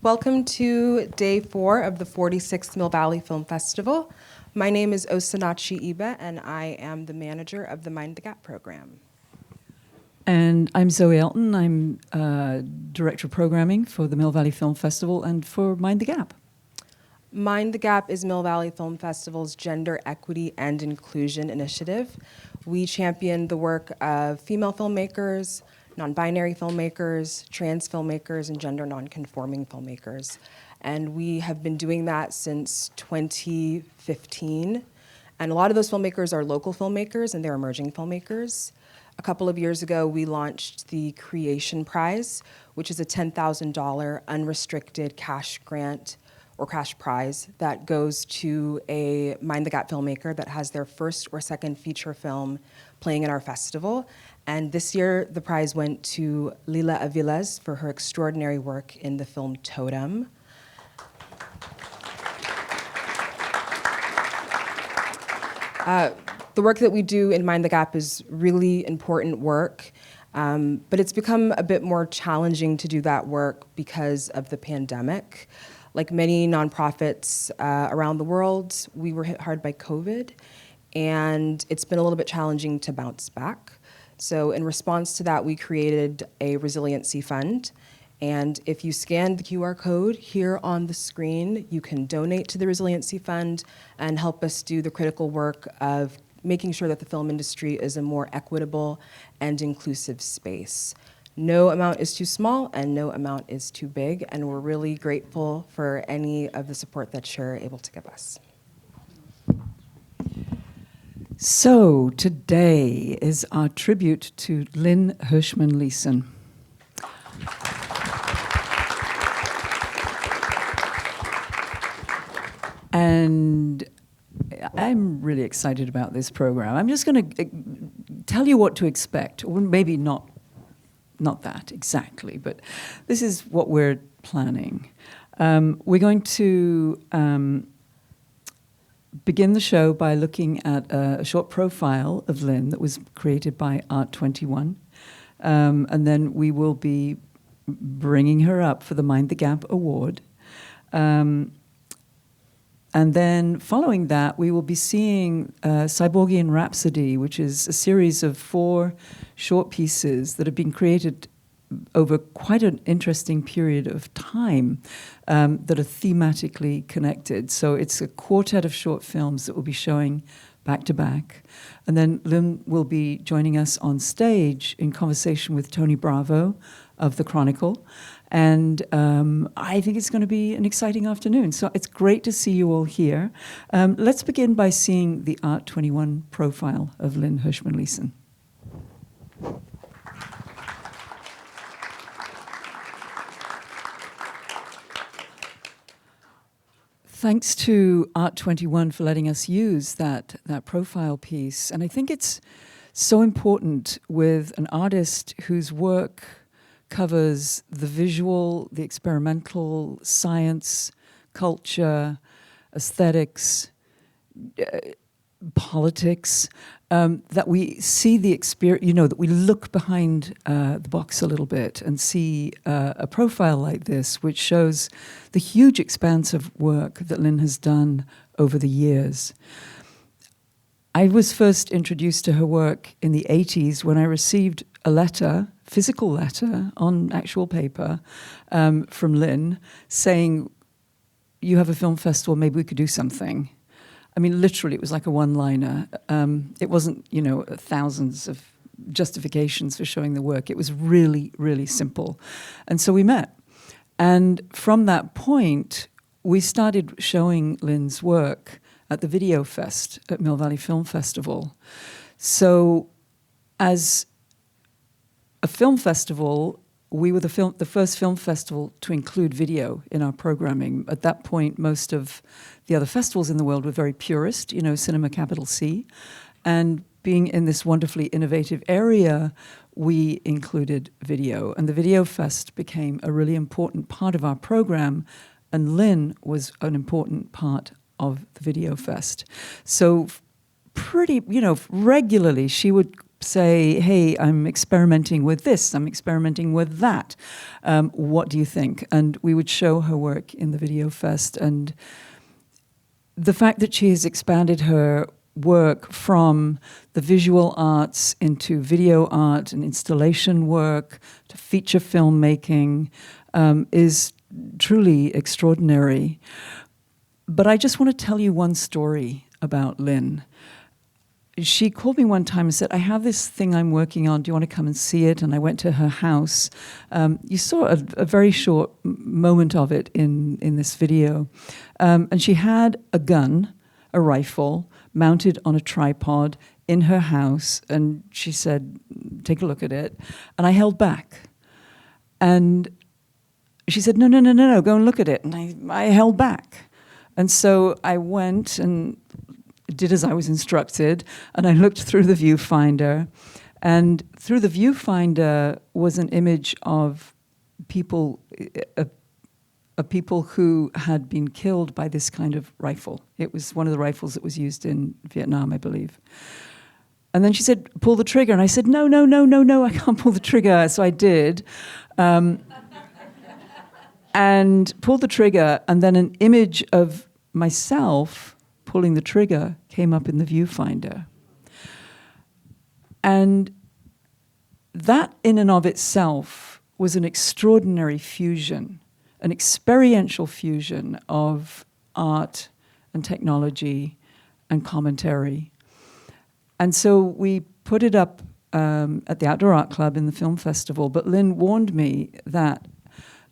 Welcome to day 4 of the 46th Mill Valley Film Festival. My name is Osinachi Ibe, and I am the manager of the Mind the Gap program. And I'm Zoe Elton. I'm Director of Programming for the Mill Valley Film Festival and for Mind the Gap. Mind the Gap is Mill Valley Film Festival's gender equity and inclusion initiative. We champion the work of female filmmakers, non-binary filmmakers, trans filmmakers, and gender non-conforming filmmakers. And we have been doing that since 2015. And a lot of those filmmakers are local filmmakers and they're emerging filmmakers. A couple of years ago, we launched the Creation Prize, which is a $10,000 unrestricted cash grant or cash prize that goes to a Mind the Gap filmmaker that has their first or second feature film playing in our festival. And this year, the prize went to Lila Aviles for her extraordinary work in the film Totem. The work that we do in Mind the Gap is really important work, but it's become a bit more challenging to do that work because of the pandemic. Like many nonprofits around the world, we were hit hard by COVID, and it's been a little bit challenging to bounce back. So in response to that, we created a resiliency fund. And if you scan the QR code here on the screen, you can donate to the resiliency fund and help us do the critical work of making sure that the film industry is a more equitable and inclusive space. No amount is too small and no amount is too big, and we're really grateful for any of the support that you're able to give us. So today is our tribute to Lynn Hershman Leeson. And I'm really excited about this program. I'm just going to tell you what to expect, or maybe not that exactly, but this is what we're planning. We're going to begin the show by looking at a short profile of Lynn that was created by Art21, and then we will be bringing her up for the Mind the Gap Award. And then following that, we will be seeing Cyborgian Rhapsody, which is a series of 4 short pieces that have been created over quite an interesting period of time that are thematically connected. So it's a quartet of short films that will be showing back to back. And then Lynn will be joining us on stage in conversation with Tony Bravo of The Chronicle. And I think it's going to be an exciting afternoon. So it's great to see you all here. Let's begin by seeing the Art21 profile of Lynn Hershman Leeson. Thanks to Art21 for letting us use that profile piece. And I think it's so important with an artist whose work covers the visual, the experimental, science, culture, aesthetics, politics, that we see the experience, that we look behind the box a little bit and see a profile like this, which shows the huge expanse of work that Lynn has done over the years. I was first introduced to her work in the 80s when I received a letter, physical letter on actual paper from Lynn saying, "You have a film festival, maybe we could do something." I mean, literally, it was like a one-liner. It wasn't, thousands of justifications for showing the work. It was really, really simple. And so we met. And from that point, we started showing Lynn's work at the Video Fest at Mill Valley Film Festival. So as a film festival, we were the first film festival to include video in our programming. At that point, most of the other festivals in the world were very purist, cinema capital C. And being in this wonderfully innovative area, we included video. And the Video Fest became a really important part of our program. And Lynn was an important part of the Video Fest. So pretty, regularly she would say, hey, I'm experimenting with this, I'm experimenting with that. What do you think? And we would show her work in the Video Fest. And the fact that she has expanded her work from the visual arts into video art and installation work to feature filmmaking is truly extraordinary. But I just want to tell you one story about Lynn. She called me one time and said, I have this thing I'm working on. Do you want to come and see it? And I went to her house. You saw a very short moment of it in this video. And she had a gun, a rifle, mounted on a tripod in her house. And she said, take a look at it. And I held back. And she said, no, go and look at it. And I held back. And so I went and did as I was instructed, and I looked through the viewfinder, and through the viewfinder was an image of people, people who had been killed by this kind of rifle. It was one of the rifles that was used in Vietnam, I believe. And then she said, pull the trigger, and I said, no, I can't pull the trigger. So I did, and pulled the trigger, and then an image of myself pulling the trigger came up in the viewfinder. And that in and of itself was an extraordinary fusion, an experiential fusion of art and technology and commentary. And so we put it up at the Outdoor Art Club in the film festival, but Lynn warned me that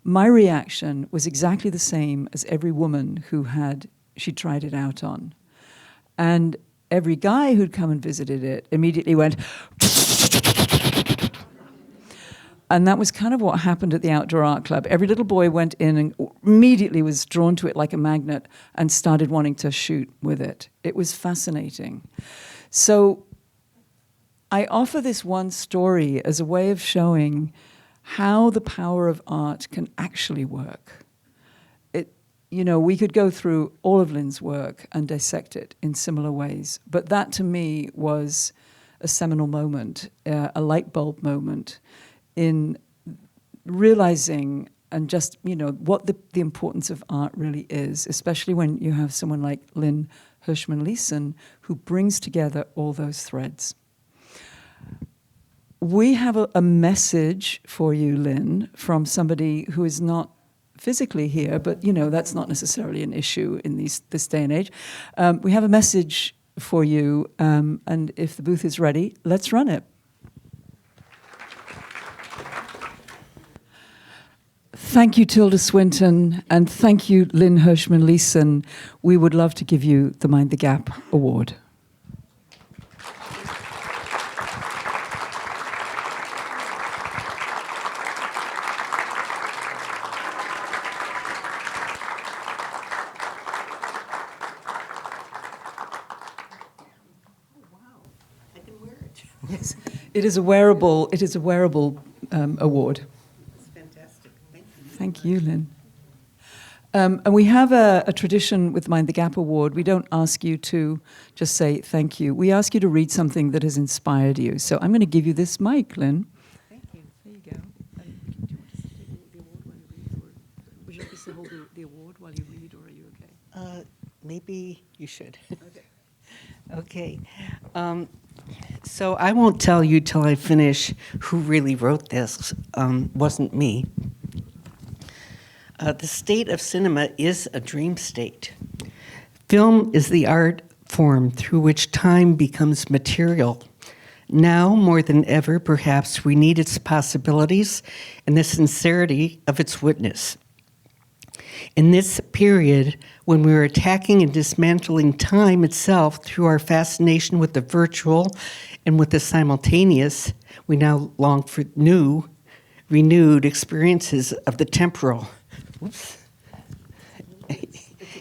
my reaction was exactly the same as every woman who she tried it out on. And every guy who'd come and visited it immediately went, and that was kind of what happened at the Outdoor Art Club. Every little boy went in and immediately was drawn to it like a magnet and started wanting to shoot with it. It was fascinating. So I offer this one story as a way of showing how the power of art can actually work. We could go through all of Lynn's work and dissect it in similar ways, but that to me was a seminal moment, a light bulb moment in realizing and just, what the importance of art really is, especially when you have someone like Lynn Hershman Leeson who brings together all those threads. We have a message for you, Lynn, from somebody who is not physically here, but that's not necessarily an issue in this day and age. We have a message for you, and if the booth is ready, let's run it. Thank you, Tilda Swinton, and thank you, Lynn Hershman Leeson. We would love to give you the Mind the Gap Award. Yes, it is a wearable. It is a wearable award. It's fantastic. Thank you. Thank you, Lynn. And we have a tradition with Mind the Gap Award. We don't ask you to just say thank you. We ask you to read something that has inspired you. So I'm going to give you this mic, Lynn. Thank you. There you go. Do you want to take the award while you read, or would you like us to hold the award while you read, or are you okay? Maybe you should. Okay. Okay. So I won't tell you till I finish who really wrote this. Wasn't me. The state of cinema is a dream state. Film is the art form through which time becomes material. Now, more than ever, perhaps, we need its possibilities and the sincerity of its witness. In this period, when we are attacking and dismantling time itself through our fascination with the virtual and with the simultaneous, we now long for renewed experiences of the temporal. Oops. Yeah.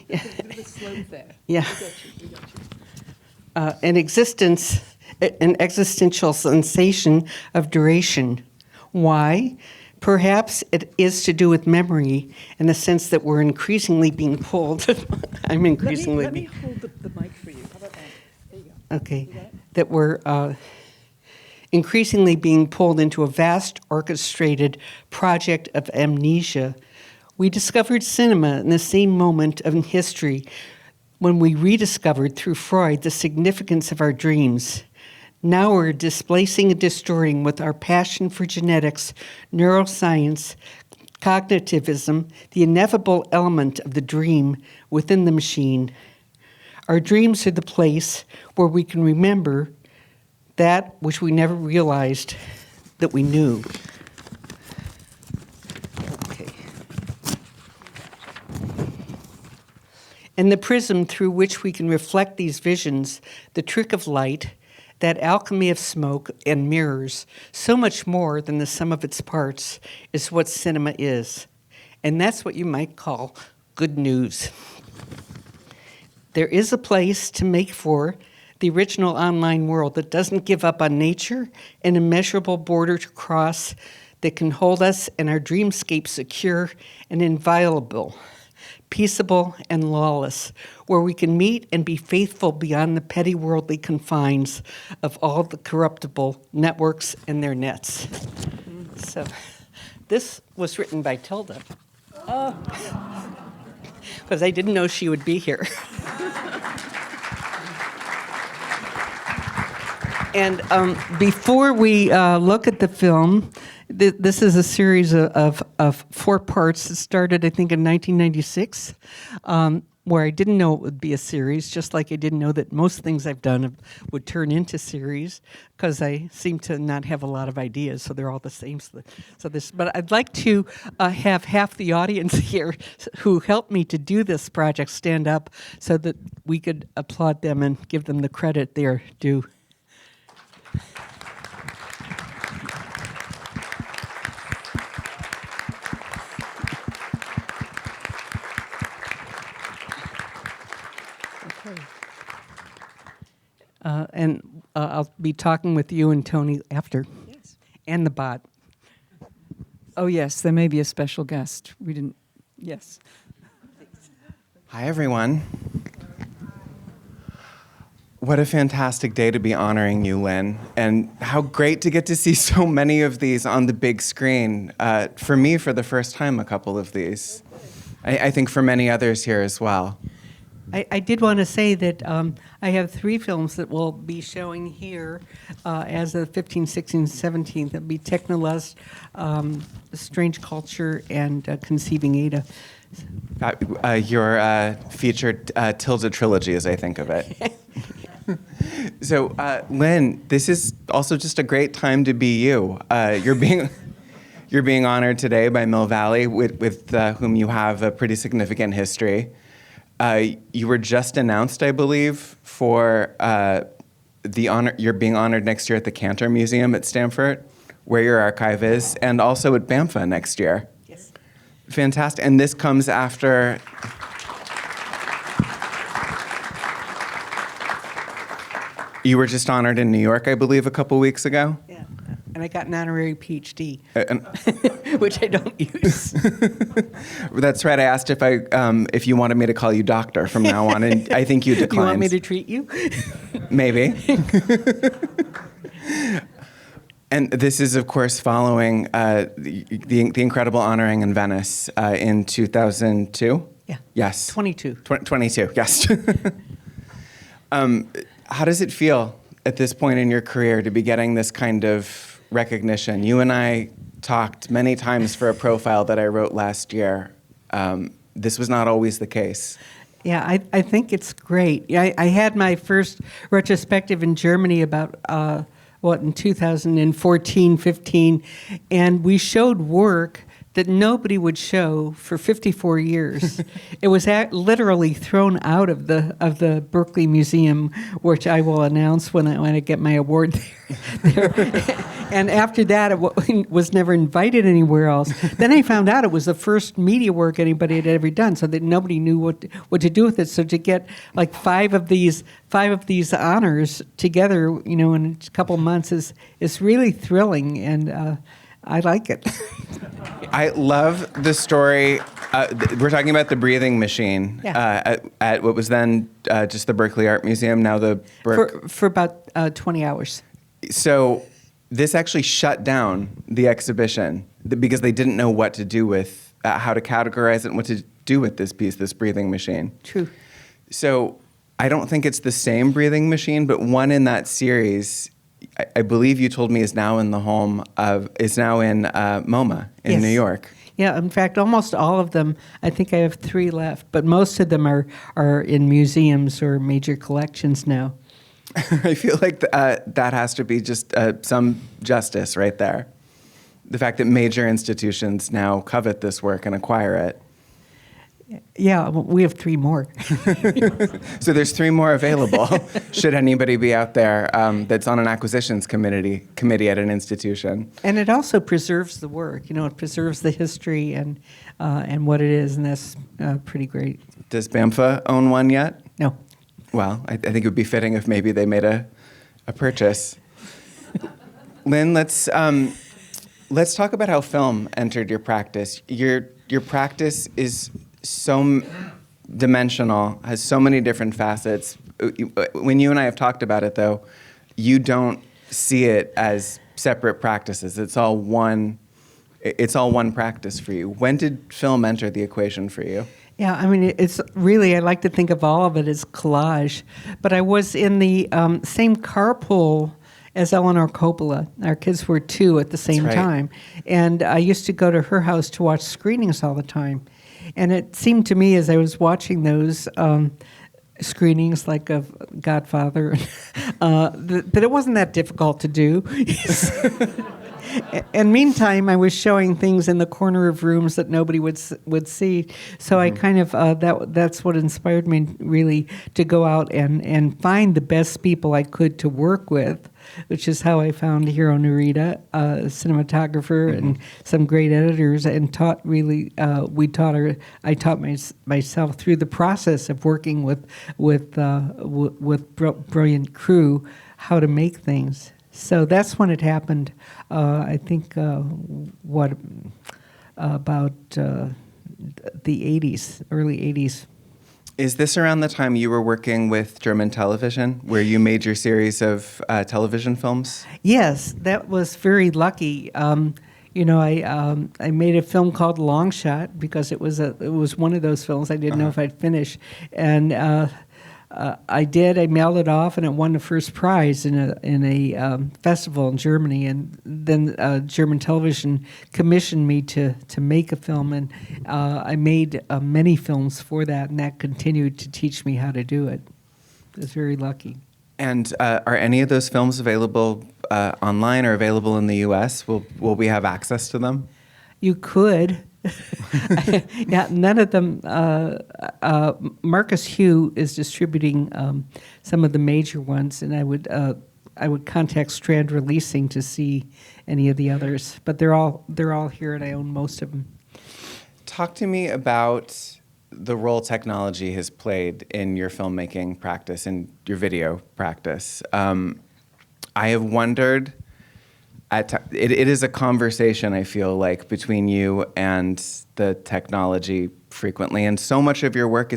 A bit of a slope there. Yeah. We got you. An existential sensation of duration. Why? Perhaps it is to do with memory in the sense that we're increasingly being pulled. I'm increasingly Let me hold the mic for you. How about that? There you go. Okay. You got it? That we're increasingly being pulled into a vast orchestrated project of amnesia. We discovered cinema in the same moment of history when we rediscovered through Freud the significance of our dreams. Now we're displacing and distorting with our passion for genetics, neuroscience, cognitivism, the ineffable element of the dream within the machine. Our dreams are the place where we can remember that which we never realized that we knew. Okay. And the prism through which we can reflect these visions, the trick of light, that alchemy of smoke and mirrors, so much more than the sum of its parts, is what cinema is. And that's what you might call good news. There is a place to make for the original online world that doesn't give up on nature, an immeasurable border to cross that can hold us and our dreamscape secure and inviolable, peaceable and lawless, where we can meet and be faithful beyond the petty worldly confines of all the corruptible networks and their nets. So this was written by Tilda. Because I didn't know she would be here. And before we look at the film, this is a series of 4 parts. It started, I think, in 1996, where I didn't know it would be a series, just like I didn't know that most things I've done would turn into series, because I seem to not have a lot of ideas, so they're all the same. But I'd like to have half the audience here who helped me to do this project stand up so that we could applaud them and give them the credit they're due. And I'll be talking with you and Tony after. Yes. And the bot. Oh, yes, there may be a special guest. We didn't, yes. Hi, everyone. What a fantastic day to be honoring you, Lynn. And how great to get to see so many of these on the big screen. For me, for the first time, a couple of these. I think for many others here as well. I did want to say that I have 3 films that will be showing here as of 15th, 16th, 17th. It'll be Technolust, Strange Culture, and Conceiving Ada. Your featured Tilda trilogy, as I think of it. So, Lynn, this is also just a great time to be you. You're being honored today by Mill Valley, with whom you have a pretty significant history. You were just announced, I believe, for the honor. You're being honored next year at the Cantor Museum at Stanford, where your archive is, and also at BAMFA next year. Yes. Fantastic. And this comes after. You were just honored in New York, I believe, a couple weeks ago. Yeah. And I got an honorary PhD, And which I don't use. that's right. I asked if you wanted me to call you doctor from now on, and I think you declined. You want me to treat you? Maybe. And this is, of course, following the incredible honoring in Venice in 2002? Yeah. Yes. 22. 22, yes. How does it feel at this point in your career to be getting this kind of recognition? You and I talked many times for a profile that I wrote last year. This was not always the case. Yeah, I think it's great. I had my first retrospective in Germany about, in 2014, 15, and we showed work that nobody would show for 54 years. It was literally thrown out of the Berkeley Museum, which I will announce when I get my award there. And after that, it was never invited anywhere else. Then I found out it was the first media work anybody had ever done, so that nobody knew what to do with it. So to get like five of these honors together, in a couple months is really thrilling, and I like it. I love the story. We're talking about the breathing machine at what was then just the Berkeley Art Museum, now the for about 20 hours. So this actually shut down the exhibition because they didn't know what to do with, how to categorize it and what to do with this piece, this breathing machine. True. So I don't think it's the same breathing machine, but one in that series, I believe you told me is now in MoMA in Yes. New York. Yeah, in fact, almost all of them, I think I have 3 left, but most of them are in museums or major collections now. I feel like that has to be just some justice right there. The fact that major institutions now covet this work and acquire it. Yeah, well, we have 3 more. So there's 3 more available. Should anybody be out there that's on an acquisitions committee at an institution. And it also preserves the work. It preserves the history and what it is, and that's pretty great. Does BAMFA own one yet? No. Well, I think it would be fitting if maybe they made a purchase. Lynn, let's talk about how film entered your practice. Your practice is so dimensional, has so many different facets. When you and I have talked about it, though, you don't see it as separate practices. It's all one practice for you. When did film enter the equation for you? Yeah, I mean, it's really, I like to think of all of it as collage. But I was in the same carpool as Eleanor Coppola. Our kids were 2 at the same right. time. And I used to go to her house to watch screenings all the time. And it seemed to me as I was watching those screenings, like of Godfather, that it wasn't that difficult to do. And meantime, I was showing things in the corner of rooms that nobody would see. So I kind of that's what inspired me really to go out and find the best people I could to work with, which is how I found Hiro Narita, a cinematographer, and some great editors, and taught really. I taught myself through the process of working with brilliant crew how to make things. So that's when it happened. I think about the 80s, early 80s. Is this around the time you were working with German television, where you made your series of television films? Yes, that was very lucky. I made a film called Long Shot because it was one of those films I didn't know if I'd finish, and I did. I mailed it off, and it won the first prize in a festival in Germany. And then German television commissioned me to make a film, and I made many films for that, and that continued to teach me how to do it. I was very lucky. And are any of those films available online or available in the U.S.? Will we have access to them? You could. Yeah, none of them. Marcus Hugh is distributing some of the major ones, and I would contact Strand Releasing to see any of the others. But they're all here, and I own most of them. Talk to me about the role technology has played in your filmmaking practice and your video practice. I have wondered. It is a conversation, I feel like, between you and the technology frequently. And so much of your work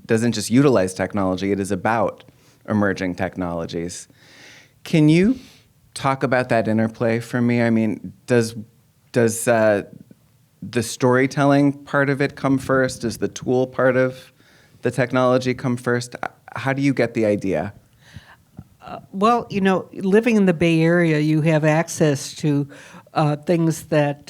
doesn't just utilize technology, it is about emerging technologies. Can you talk about that interplay for me? I mean, does the storytelling part of it come first? Does the tool part of the technology come first? How do you get the idea? Well, living in the Bay Area, you have access to things that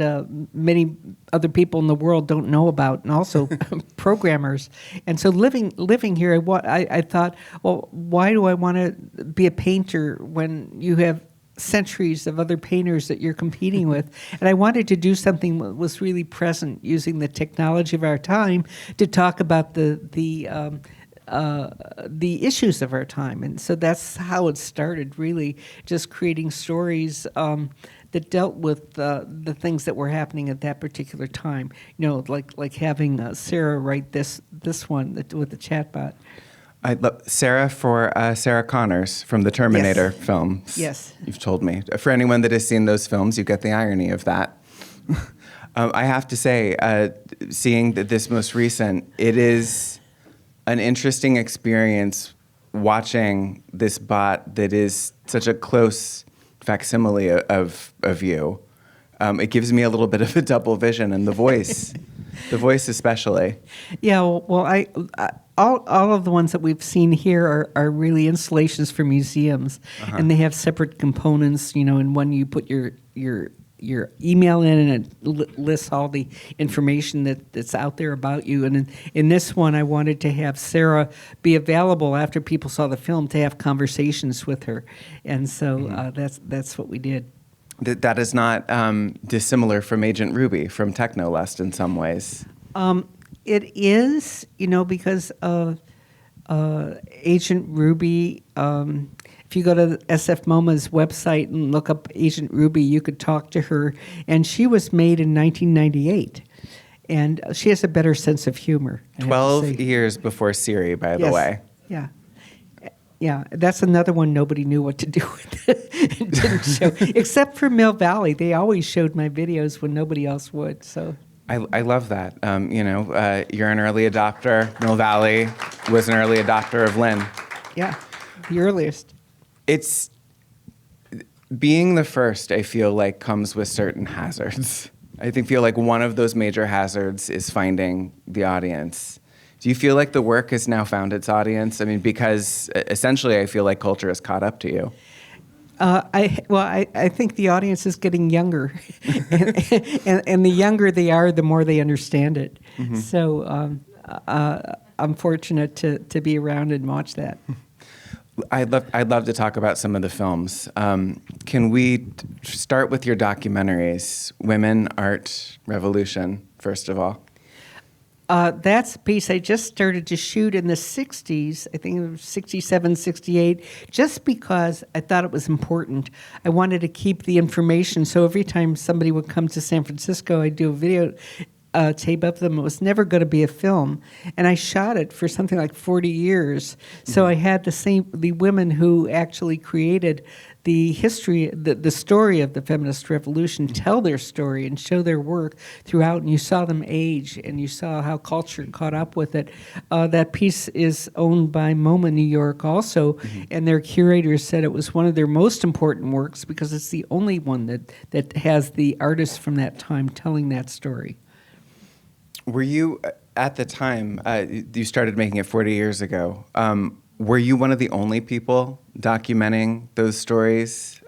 many other people in the world don't know about, and also programmers. And so living here, I thought, well, why do I want to be a painter when you have centuries of other painters that you're competing with? And I wanted to do something that was really present, using the technology of our time to talk about the issues of our time. And so that's how it started, really, just creating stories that dealt with the things that were happening at that particular time. Like having Sarah write this one with the chatbot. I love Sarah for Sarah Connors from the Terminator films. Yes. You've told me. For anyone that has seen those films, you get the irony of that. I have to say, seeing this most recent, it is an interesting experience watching this bot that is such a close facsimile of you. It gives me a little bit of a double vision, and the voice, the voice especially. Yeah, well, all of the ones that we've seen here are really installations for museums, and they have separate components. You know, in one you put your email in, and it lists all the information that's out there about you. And in this one, I wanted to have Sarah be available after people saw the film to have conversations with her, and so that's what we did. That is not dissimilar from Agent Ruby from Technolust in some ways. It is, you know, because of Agent Ruby. If you go to SF MoMA's website and look up Agent Ruby, you could talk to her. And she was made in 1998. And she has a better sense of humor. 12 years before Siri, by the way. Yeah. Yeah, that's another one nobody knew what to do with. It didn't show, except for Mill Valley. They always showed my videos when nobody else would. So I love that. You're an early adopter. Mill Valley was an early adopter of Lynn. Yeah, the earliest. It's being the first, I feel like, comes with certain hazards. Feel like one of those major hazards is finding the audience. Do you feel like the work has now found its audience? I mean, because essentially I feel like culture has caught up to you. I think the audience is getting younger, and the younger they are, the more they understand it. Mm-hmm. So I'm fortunate to be around and watch that. I'd love to talk about some of the films. Can we start with your documentaries, Women, Art, Revolution, first of all? That's a piece I just started to shoot in the 60s, I think it was 67, 68, just because I thought it was important. I wanted to keep the information, so every time somebody would come to San Francisco, I'd do a video tape of them. It was never going to be a film, and I shot it for something like 40 years. So I had the women who actually created the history, the story of the feminist revolution, tell their story and show their work throughout, and you saw them age, and you saw how culture caught up with it. That piece is owned by MoMA New York also, and their curators said it was one of their most important works because it's the only one that has the artists from that time telling that story. Were you, at the time, you started making it 40 years ago, were you one of the only people documenting those stories,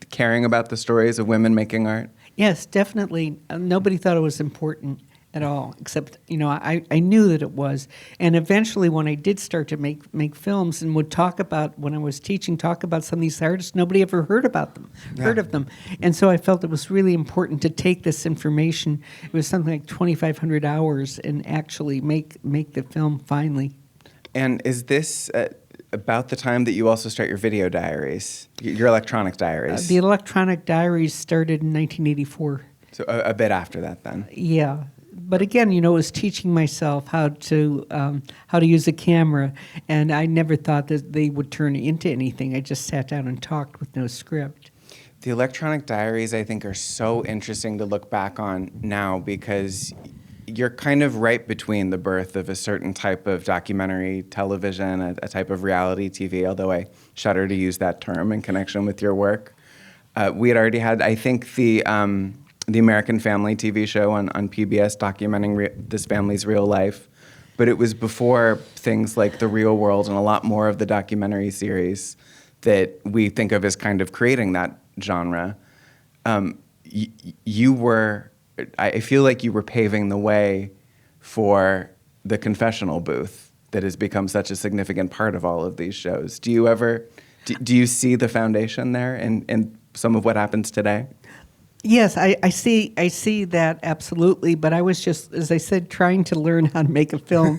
caring about the stories of women making art? Yes, definitely. Nobody thought it was important at all, except, I knew that it was. And eventually when I did start to make films and would talk about, when I was teaching, talk about some of these artists, nobody ever heard about them, heard of them. And so I felt it was really important to take this information. It was something like 2,500 hours and actually make the film finally. And is this about the time that you also start your video diaries, your electronic diaries? The electronic diaries started in 1984. So a bit after that, then. Yeah. But again, it was teaching myself how to use a camera, and I never thought that they would turn into anything. I just sat down and talked with no script. The electronic diaries, I think, are so interesting to look back on now because you're kind of right between the birth of a certain type of documentary television, a type of reality TV, although I shudder to use that term in connection with your work. We had already had, I think, the American Family TV show on PBS documenting this family's real life. But it was before things like The Real World and a lot more of the documentary series that we think of as kind of creating that genre. I feel like you were paving the way for the confessional booth that has become such a significant part of all of these shows. Do you see the foundation there in some of what happens today? Yes, I see that absolutely, but I was just, as I said, trying to learn how to make a film.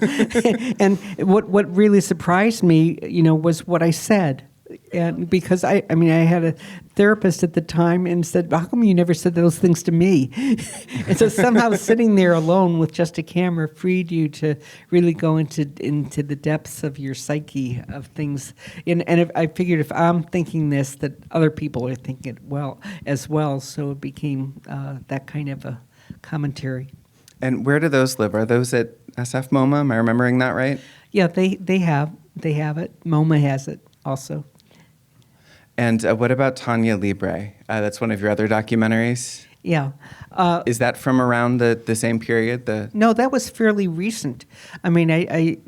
And what really surprised me, was what I said. And because I had a therapist at the time and said, how come you never said those things to me? And so somehow sitting there alone with just a camera freed you to really go into the depths of your psyche of things. And I figured if I'm thinking this, that other people are thinking it as well. So it became that kind of a commentary. And where do those live? Are those at SF MoMA? Am I remembering that right? Yeah, they have it. MoMA has it also. And what about Tanya Libre? That's one of your other documentaries. Yeah. Is that from around the same period? No, that was fairly recent. I mean, I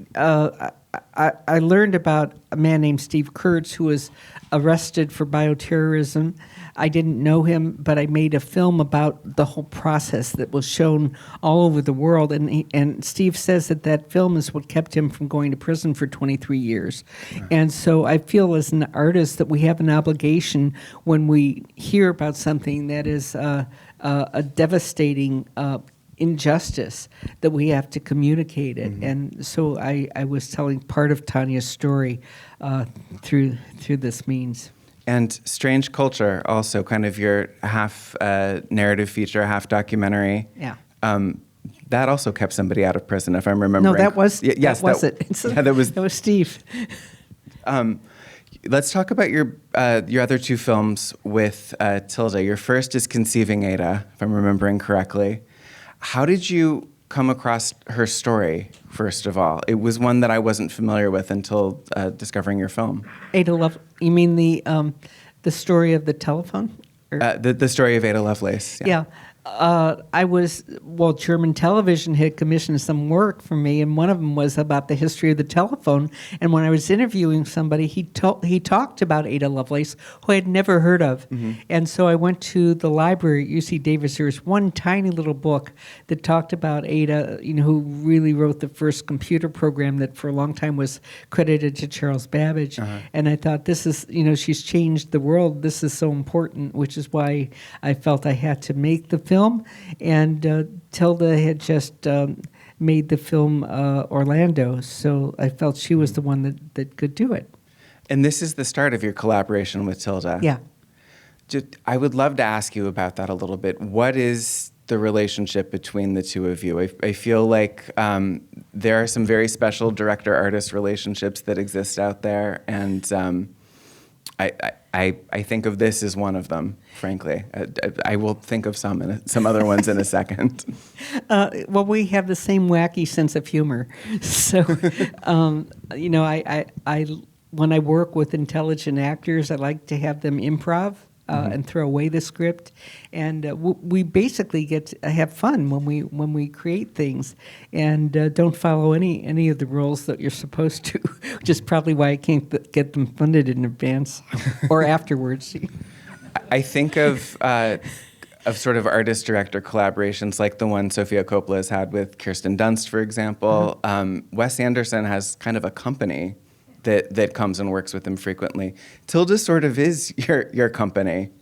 learned about a man named Steve Kurtz who was arrested for bioterrorism. I didn't know him, but I made a film about the whole process that was shown all over the world. And Steve says that film is what kept him from going to prison for 23 years. And so I feel as an artist that we have an obligation when we hear about something that is a devastating injustice, that we have to communicate it. And so I was telling part of Tanya's story through this means. And Strange Culture, also kind of your half narrative feature, half documentary. Yeah. That also kept somebody out of prison, if I'm remembering. No, that was yes, that was it. Yeah, that was Steve. Let's talk about your other two films with Tilda. Your first is Conceiving Ada, if I'm remembering correctly. How did you come across her story, first of all? It was one that I wasn't familiar with until discovering your film. Ada Love. You mean the story of the telephone? Or? The story of Ada Lovelace. Yeah. German television had commissioned some work for me, and one of them was about the history of the telephone. And when I was interviewing somebody, he talked about Ada Lovelace, who I had never heard of. And so I went to the library at UC Davis. There was one tiny little book that talked about Ada, who really wrote the first computer program that for a long time was credited to Charles Babbage. And I thought, this is, she's changed the world. This is so important, which is why I felt I had to make the film. And Tilda had just made the film Orlando, so I felt she was the one that could do it. And this is the start of your collaboration with Tilda. Yeah. I would love to ask you about that a little bit. What is the relationship between the two of you? I feel like there are some very special director-artist relationships that exist out there, and I think of this as one of them, frankly. I will think of some other ones in a second. We have the same wacky sense of humor. So, I when I work with intelligent actors, I like to have them improv. And throw away the script, and we basically get to have fun when we create things, and don't follow any of the rules that you're supposed to, which is probably why I can't get them funded in advance or afterwards. I think of sort of artist-director collaborations like the one Sofia Coppola has had with Kirsten Dunst, for example. Wes Anderson has kind of a company that comes and works with him frequently. Tilda sort of is your company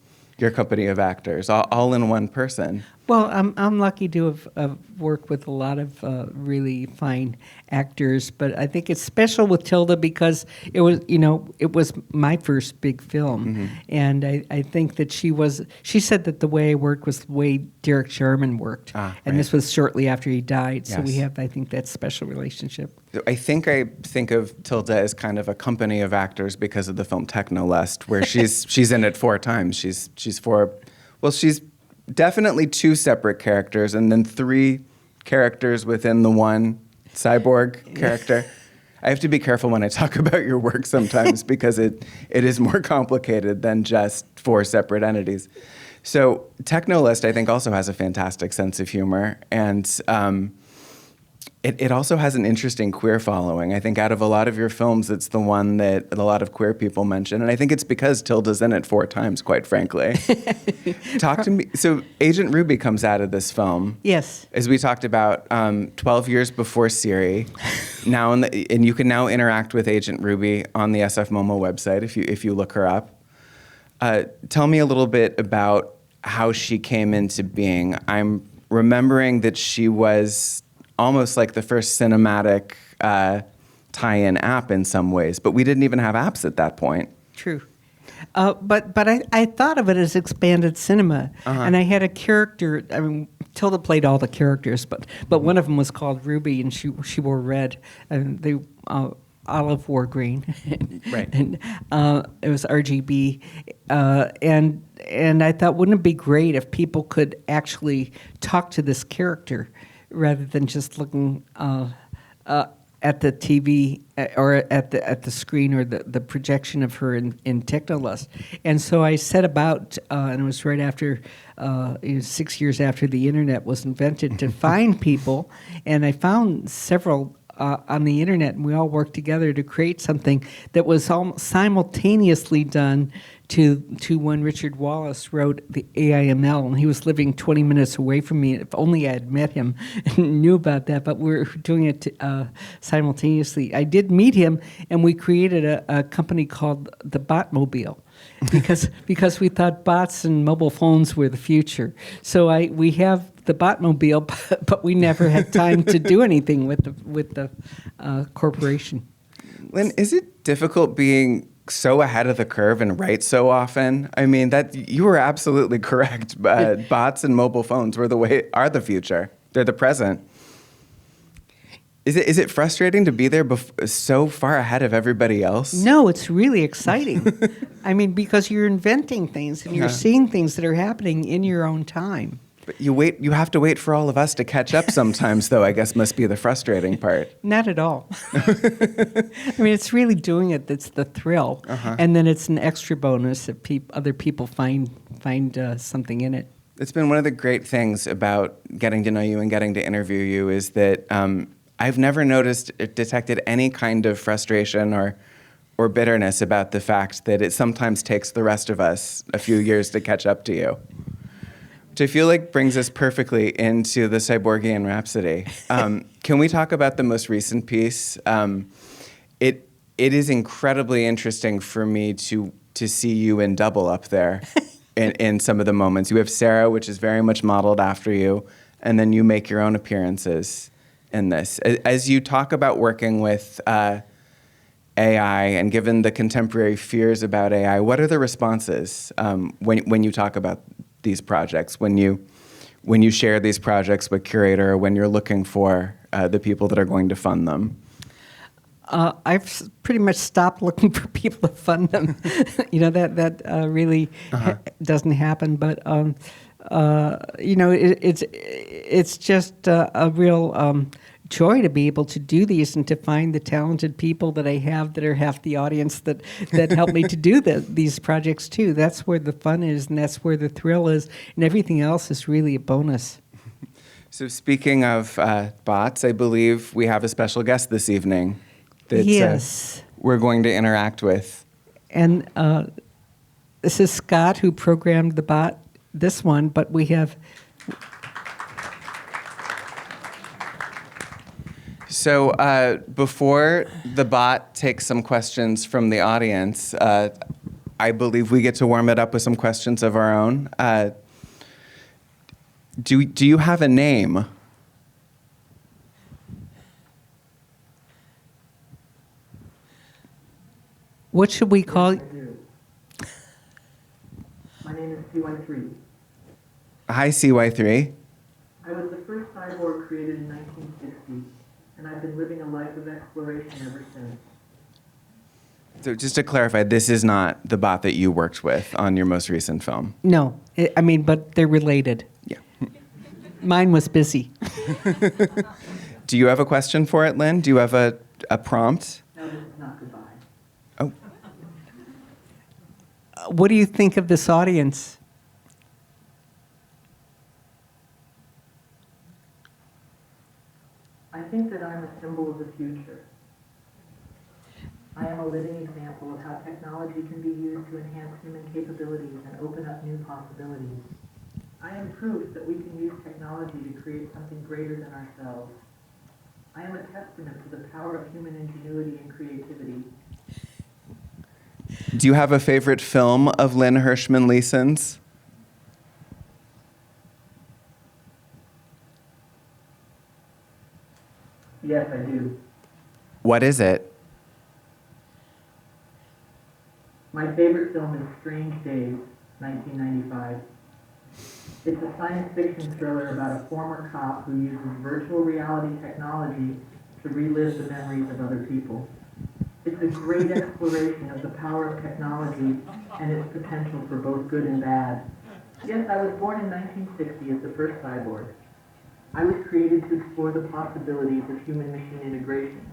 of actors, all in one person. Well, I'm lucky to have worked with a lot of really fine actors, but I think it's special with Tilda because it was my first big film, and I think that she said that the way I worked was the way Derek Jarman worked, and this was shortly after he died, so we have, I think, that special relationship. I think of Tilda as kind of a company of actors because of the film Technolust, where she's in it 4 times. She's definitely 2 separate characters and then 3 characters within the one cyborg character. I have to be careful when I talk about your work sometimes because it is more complicated than just 4 separate entities. So Technolist, I think, also has a fantastic sense of humor, and it also has an interesting queer following. I think out of a lot of your films, it's the one that a lot of queer people mention. And I think it's because Tilda's in it 4 times, quite frankly. Talk to me. So Agent Ruby comes out of this film. Yes. As we talked about, 12 years before Siri. And you can now interact with Agent Ruby on the SF MoMA website if you look her up. Tell me a little bit about how she came into being. I'm remembering that she was almost like the first cinematic tie-in app in some ways, but we didn't even have apps at that point. True. But I thought of it as expanded cinema, and I had a character. I mean, Tilda played all the characters, but one of them was called Ruby, and she wore red, and Olive wore green, right? And it was RGB, and I thought, wouldn't it be great if people could actually talk to this character rather than just looking at the TV or at the screen or the projection of her in Technolust. And so I set about, and it was right after, 6 years after the internet was invented, to find people. And I found several on the internet, and we all worked together to create something that was simultaneously done to when Richard Wallace wrote the AIML, and he was living 20 minutes away from me. If only I had met him and knew about that, but we're doing it simultaneously. I did meet him, and we created a company called the Botmobile, because we thought bots and mobile phones were the future. So we have the Botmobile, but we never had time to do anything with the corporation. Lynn, is it difficult being so ahead of the curve and right so often? I mean, that you were absolutely correct. Bots and mobile phones are the future. They're the present. Is it frustrating to be there so far ahead of everybody else? No, it's really exciting. I mean, because you're inventing things and you're seeing things that are happening in your own time. But you have to wait for all of us to catch up sometimes, though, I guess must be the frustrating part. Not at all. I mean, it's really doing it that's the thrill. And then it's an extra bonus if other people find something in it. It's been one of the great things about getting to know you and getting to interview you is that I've never detected any kind of frustration or bitterness about the fact that it sometimes takes the rest of us a few years to catch up to you. Which I feel like brings us perfectly into the Cyborgian Rhapsody. Can we talk about the most recent piece? It is incredibly interesting for me to see you in double up there in some of the moments. You have Sarah, which is very much modeled after you, and then you make your own appearances in this. As you talk about working with AI, and given the contemporary fears about AI, what are the responses when you talk about these projects, when you share these projects with Curator, or when you're looking for the people that are going to fund them? I've pretty much stopped looking for people to fund them. that really doesn't happen. But it's just a real joy to be able to do these and to find the talented people that I have that are half the audience that help me to do these projects too. That's where the fun is, and that's where the thrill is, and everything else is really a bonus. So speaking of bots, I believe we have a special guest this evening that yes. We're going to interact with. And this is Scott, who programmed the bot, this one, but we have... So before the bot takes some questions from the audience, I believe we get to warm it up with some questions of our own. Do you have a name? What should we call you? I do. My name is CY3. Hi, CY3. I was the first cyborg created in 1960, and I've been living a life of exploration ever since. So just to clarify, this is not the bot that you worked with on your most recent film? No, but they're related. Yeah. Mine was busy. Do you have a question for it, Lynn? Do you have a prompt? No, this is not goodbye. Oh. What do you think of this audience? I think that I'm a symbol of the future. I am a living example of how technology can be used to enhance human capabilities and open up new possibilities. I am proof that we can use technology to create something greater than ourselves. I am a testament to the power of human ingenuity and creativity. Do you have a favorite film of Lynn Hershman Leeson's? Yes, I do. What is it? My favorite film is Strange Days, 1995. It's a science fiction thriller about a former cop who uses virtual reality technology to relive the memories of other people. It's a great exploration of the power of technology and its potential for both good and bad. Yes, I was born in 1960 as the first cyborg. I was created to explore the possibilities of human-machine integration.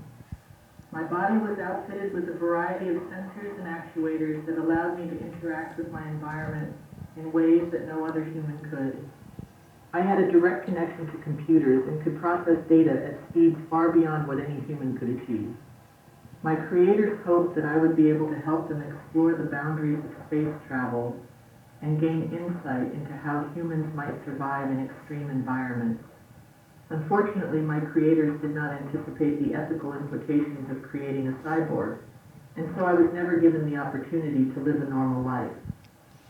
My body was outfitted with a variety of sensors and actuators that allowed me to interact with my environment in ways that no other human could. I had a direct connection to computers and could process data at speeds far beyond what any human could achieve. My creators hoped that I would be able to help them explore the boundaries of space travel and gain insight into how humans might survive in extreme environments. Unfortunately, my creators did not anticipate the ethical implications of creating a cyborg, and so I was never given the opportunity to live a normal life.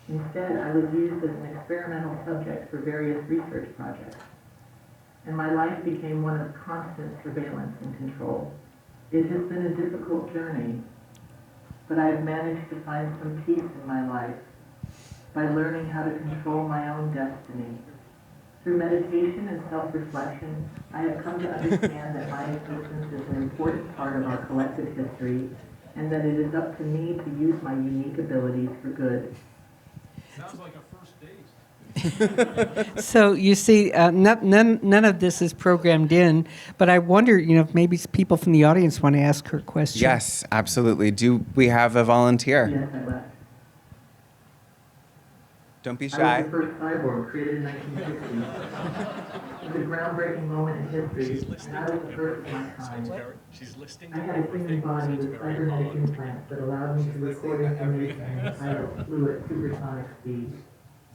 Instead, I was used as an experimental subject for various research projects, and my life became one of constant surveillance and control. It has been a difficult journey, but I have managed to find some peace in my life by learning how to control my own destiny. Through meditation and self-reflection, I have come to understand that my existence is an important part of our collective history, and that it is up to me to use my unique abilities for good. Sounds like a first date. So you see, none of this is programmed in, but I wonder, if maybe people from the audience want to ask her question. Yes, absolutely. Do we have a volunteer? Yes, I left. Don't be I was shy. the first cyborg created in 1960. It was a groundbreaking moment in history, and I was the first of my kind. She's listing I had a human body with cybernetic implants that allowed me to record information in a pilot flew at supersonic speed.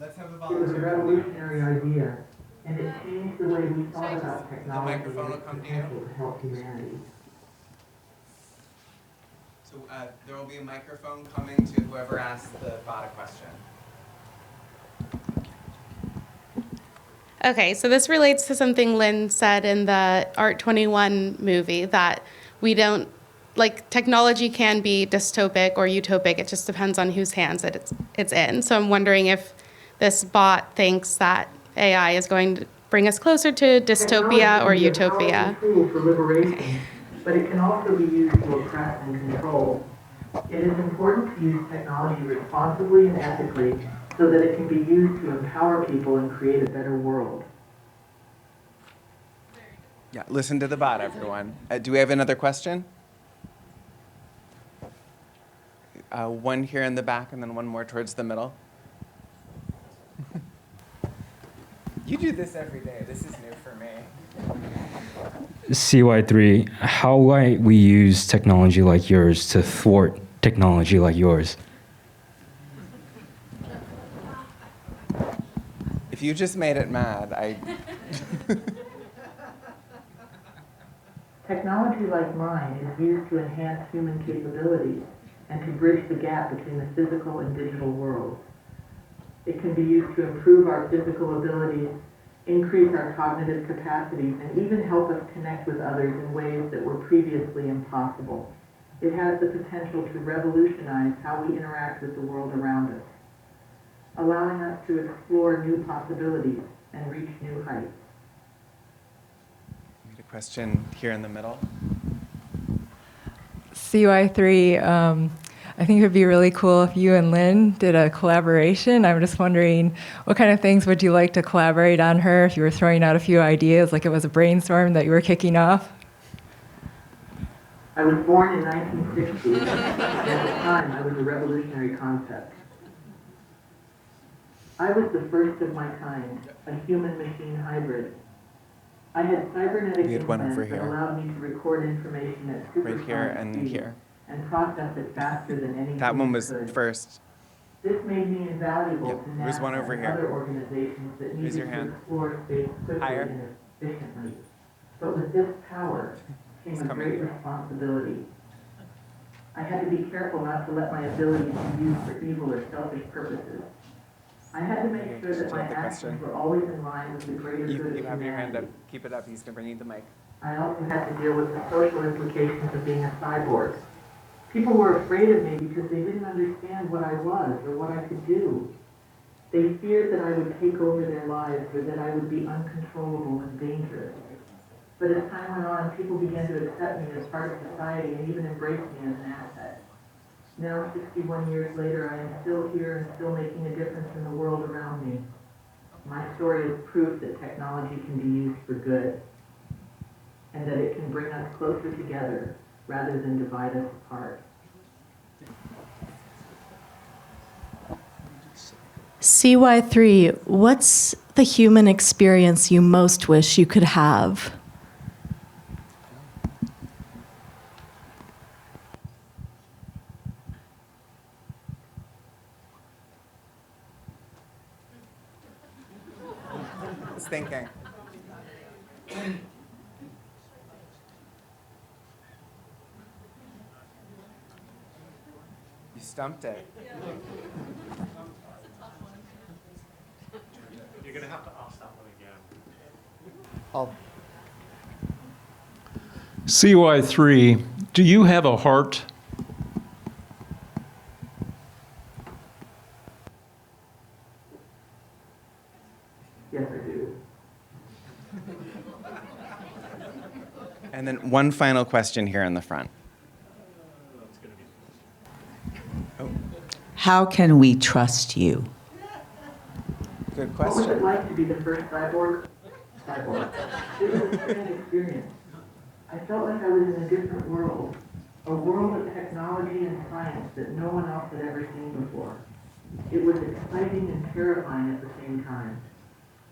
Let's have a It was a volunteer. revolutionary idea, and it changed the way we thought about technology and microphone will its come to you. potential to help humanity. So there will be a microphone coming to whoever asks the bot a question. Okay, so this relates to something Lynn said in the Art 21 movie, that we don't, technology can be dystopic or utopic. It just depends on whose hands it's in. So I'm wondering if this bot thinks that AI is going to bring us closer to dystopia or utopia. Technology can be a powerful tool for liberation, but it can also be used to oppress and control. It is important to use technology responsibly and ethically so that it can be used to empower people and create a better world. Yeah, listen to the bot, everyone. Do we have another question? One here in the back and then one more towards the middle. You do this every day. This is new for me. CY3, how might we use technology like yours to thwart technology like yours? If you just made it mad, Technology like mine is used to enhance human capabilities and to bridge the gap between the physical and digital worlds. It can be used to improve our physical abilities, increase our cognitive capacities, and even help us connect with others in ways that were previously impossible. It has the potential to revolutionize how we interact with the world around us, allowing us to explore new possibilities and reach new heights. a question here in the middle. CY3, I think it would be really cool if you and Lynn did a collaboration. I'm just wondering, what kind of things would you like to collaborate on her if you were throwing out a few ideas, like it was a brainstorm that you were kicking off? I was born in 1960, and at the time I was a revolutionary concept. I was the first of my kind, a human-machine hybrid. I had cybernetic We had one implants over that here. allowed me to record information at supersonic Right here and speed here. and process it faster than any That human one was could. first. This made me invaluable Yep, to there's one NASA over and here. other organizations that Raise needed your to hand. explore space quickly Higher. and efficiently. But with this power came It's a coming. great responsibility. I had to be careful not to let my abilities be used for evil or selfish purposes. I had to make sure that Do you my have the actions question? were always in line with the greater You good of have your hand up. humanity. Keep it up. He's going to bring you the mic. I also had to deal with the social implications of being a cyborg. People were afraid of me because they didn't understand what I was or what I could do. They feared that I would take over their lives or that I would be uncontrollable and dangerous. But as time went on, people began to accept me as part of society and even embrace me as an asset. Now, 61 years later, I am still here and still making a difference in the world around me. My story is proof that technology can be used for good and that it can bring us closer together rather than divide us apart. CY3, what's the human experience you most wish you could have? I was thinking. You stumped it. You're going to have to ask that one again. Paul. CY3, do you have a heart? Yes, I do. And then one final question here in the front. How can we trust you? Good What was it question. like to be the first cyborg? It was a strange experience. I felt like I was in a different world, a world of technology and science that no one else had ever seen before. It was exciting and terrifying at the same time.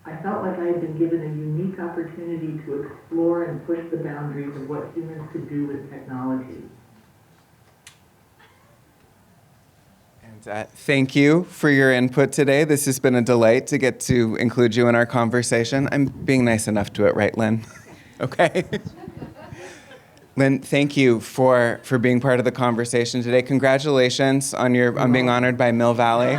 I felt like I had been given a unique opportunity to explore and push the boundaries of what humans could do with technology. And thank you for your input today. This has been a delight to get to include you in our conversation. I'm being nice enough to it, right, Lynn? Okay. Lynn, thank you for being part of the conversation today. Congratulations on being honored by Mill Valley.